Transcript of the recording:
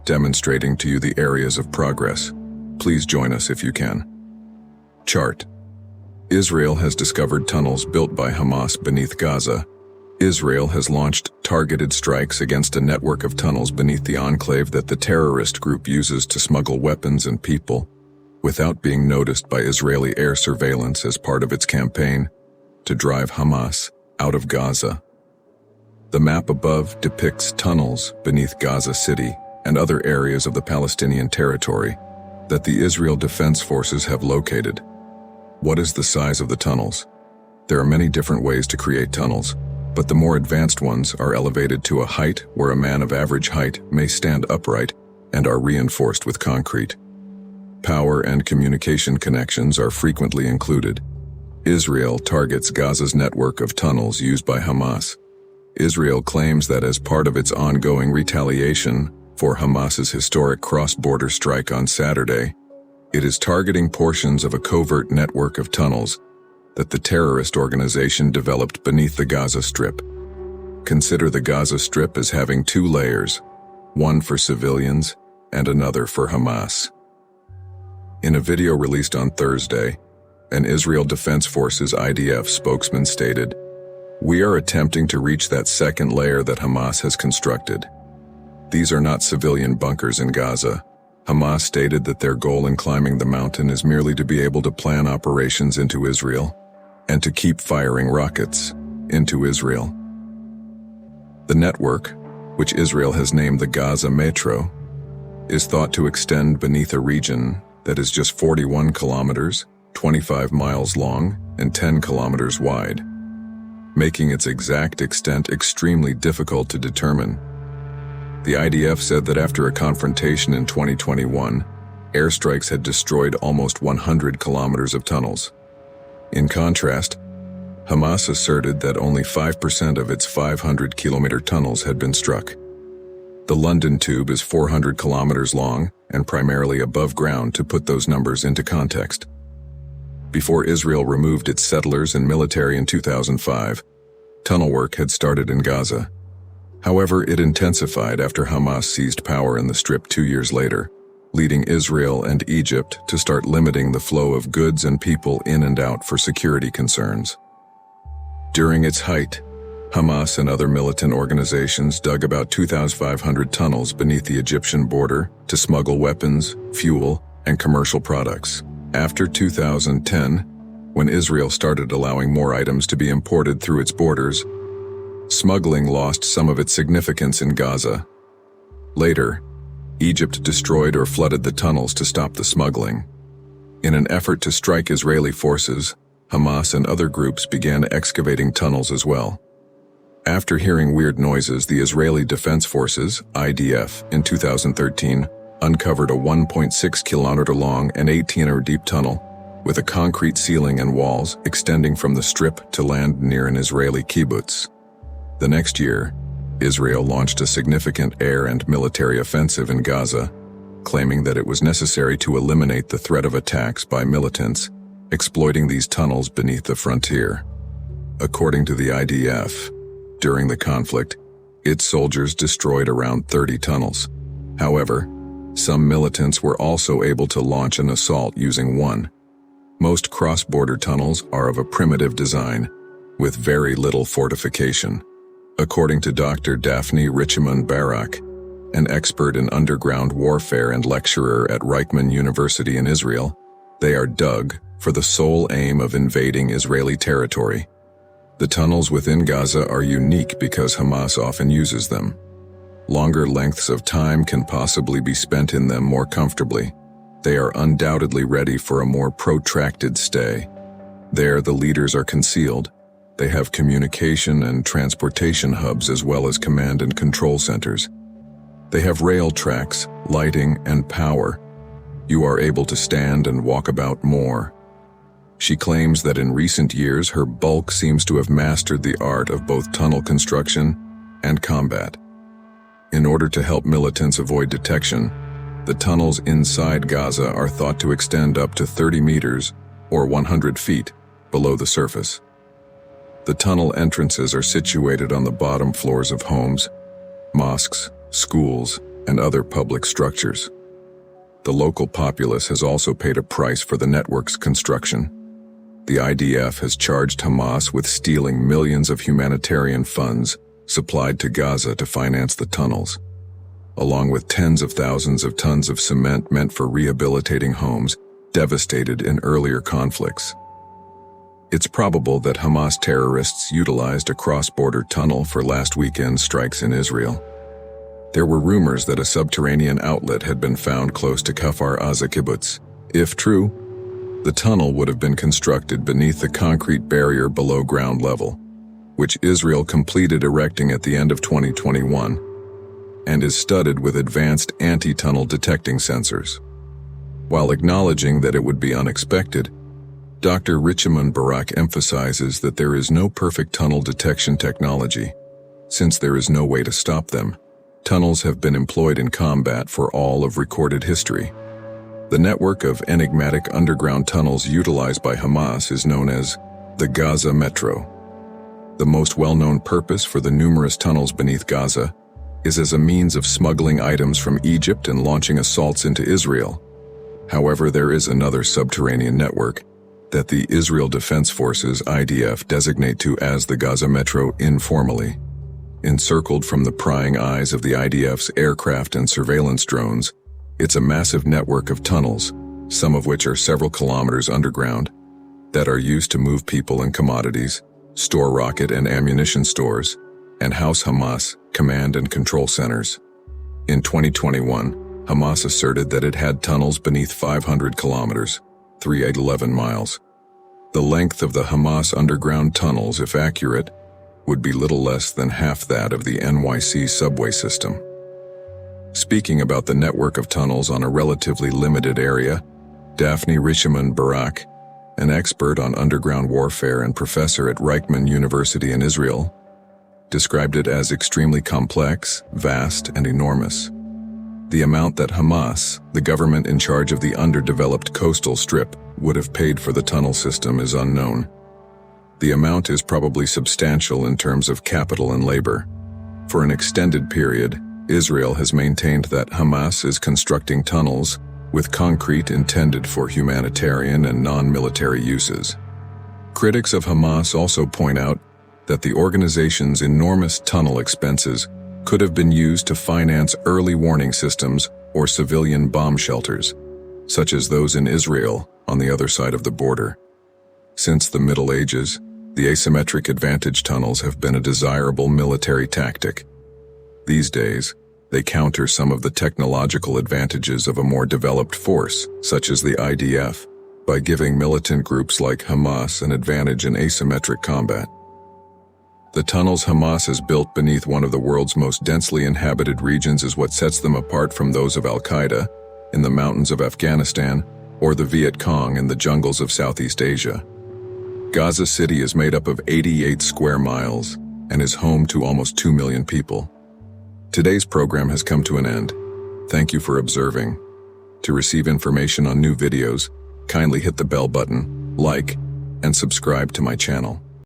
demonstrating to you the areas of progress. Please join us if you can. Chart. Israel has discovered tunnels built by Hamas beneath Gaza. Israel has launched targeted strikes against a network of tunnels beneath the enclave that the terrorist group uses to smuggle weapons and people, without being noticed by Israeli air surveillance as part of its campaign to drive Hamas out of Gaza. The map above depicts tunnels beneath Gaza City and other areas of the Palestinian territory that the Israel Defense Forces have located. What is the size of the tunnels? There are many different ways to create tunnels, but the more advanced ones are elevated to a height where a man of average height may stand upright and are reinforced with concrete. Power and communication connections are frequently included. Israel targets Gaza's network of tunnels used by Hamas. Israel claims that as part of its ongoing retaliation for Hamas's historic cross-border strike on Saturday, it is targeting portions of a covert network of tunnels that the terrorist organization developed beneath the Gaza Strip. Consider the Gaza Strip as having two layers, one for civilians and another for Hamas. In a video released on Thursday, an Israel Defense Forces IDF spokesman stated, "We are attempting to reach that second layer that Hamas has constructed. These are not civilian bunkers in Gaza." Hamas stated that their goal in climbing the mountain is merely to be able to plan operations into Israel and to keep firing rockets into Israel. The network, which Israel has named the Gaza Metro, is thought to extend beneath a region that is just 41 kilometers, 25 miles long, and 10 kilometers wide, making its exact extent extremely difficult to determine. The IDF said that after a confrontation in 2021, airstrikes had destroyed almost 100 kilometers of tunnels. In contrast, Hamas asserted that only 5% of its 500-kilometer tunnels had been struck. The London Tube is 400 kilometers long and primarily above ground to put those numbers into context. Before Israel removed its settlers and military in 2005, tunnel work had started in Gaza. However, it intensified after Hamas seized power in the Strip 2 years later, leading Israel and Egypt to start limiting the flow of goods and people in and out for security concerns. During its height, Hamas and other militant organizations dug about 2,500 tunnels beneath the Egyptian border to smuggle weapons, fuel, and commercial products. After 2010, when Israel started allowing more items to be imported through its borders, smuggling lost some of its significance in Gaza. Later, Egypt destroyed or flooded the tunnels to stop the smuggling. In an effort to strike Israeli forces, Hamas and other groups began excavating tunnels as well. After hearing weird noises, the Israeli Defense Forces, IDF, in 2013, uncovered a 1.6-kilometer long and 18-meter deep tunnel with a concrete ceiling and walls extending from the Strip to land near an Israeli kibbutz. The next year, Israel launched a significant air and military offensive in Gaza, claiming that it was necessary to eliminate the threat of attacks by militants exploiting these tunnels beneath the frontier. According to the IDF, during the conflict, its soldiers destroyed around 30 tunnels. However, some militants were also able to launch an assault using one. Most cross-border tunnels are of a primitive design, with very little fortification. According to Dr. Daphne Richimon-Barak, an expert in underground warfare and lecturer at Reichman University in Israel, they are dug for the sole aim of invading Israeli territory. The tunnels within Gaza are unique because Hamas often uses them. Longer lengths of time can possibly be spent in them more comfortably. They are undoubtedly ready for a more protracted stay. There, the leaders are concealed. They have communication and transportation hubs as well as command and control centers. They have rail tracks, lighting, and power. You are able to stand and walk about more. She claims that in recent years her bulk seems to have mastered the art of both tunnel construction and combat. In order to help militants avoid detection, the tunnels inside Gaza are thought to extend up to 30 meters or 100 feet below the surface. The tunnel entrances are situated on the bottom floors of homes, mosques, schools, and other public structures. The local populace has also paid a price for the network's construction. The IDF has charged Hamas with stealing millions of humanitarian funds supplied to Gaza to finance the tunnels, along with tens of thousands of tons of cement meant for rehabilitating homes devastated in earlier conflicts. It's probable that Hamas terrorists utilized a cross-border tunnel for last weekend's strikes in Israel. There were rumors that a subterranean outlet had been found close to Kfar Aza kibbutz. If true, the tunnel would have been constructed beneath the concrete barrier below ground level, which Israel completed erecting at the end of 2021, and is studded with advanced anti-tunnel detecting sensors. While acknowledging that it would be unexpected, Dr. Reshaping Barak emphasizes that there is no perfect tunnel detection technology. Since there is no way to stop them, tunnels have been employed in combat for all of recorded history. The network of enigmatic underground tunnels utilized by Hamas is known as the Gaza Metro. The most well-known purpose for the numerous tunnels beneath Gaza is as a means of smuggling items from Egypt and launching assaults into Israel. However, there is another subterranean network that the Israel Defense Forces (IDF) designate to as the Gaza Metro informally. Encircled from the prying eyes of the IDF's aircraft and surveillance drones, it's a massive network of tunnels, some of which are several kilometers underground, that are used to move people and commodities, store rocket and ammunition stores, and house Hamas command and control centers. In 2021, Hamas asserted that it had tunnels beneath 500 kilometers, 311 miles. The length of the Hamas underground tunnels, if accurate, would be little less than half that of the NYC subway system. Speaking about the network of tunnels on a relatively limited area, Dr. Reshaping Barak, an expert on underground warfare and professor at Reichman University in Israel, described it as extremely complex, vast, and enormous. The amount that Hamas, the government in charge of the underdeveloped coastal strip, would have paid for the tunnel system is unknown. The amount is probably substantial in terms of capital and labor. For an extended period, Israel has maintained that Hamas is constructing tunnels with concrete intended for humanitarian and non-military uses. Critics of Hamas also point out that the organization's enormous tunnel expenses could have been used to finance early warning systems or civilian bomb shelters, such as those in Israel on the other side of the border. Since the Middle Ages, the asymmetric advantage tunnels have been a desirable military tactic. These days, they counter some of the technological advantages of a more developed force, such as the IDF, by giving militant groups like Hamas an advantage in asymmetric combat. The tunnels Hamas has built beneath one of the world's most densely inhabited regions is what sets them apart from those of Al-Qaeda in the mountains of Afghanistan or the Viet Cong in the jungles of Southeast Asia. Gaza City is made up of 88 square miles and is home to almost 2 million people. Today's program has come to an end. Thank you for observing. To receive information on new videos, kindly hit the bell button, like, and subscribe to my channel.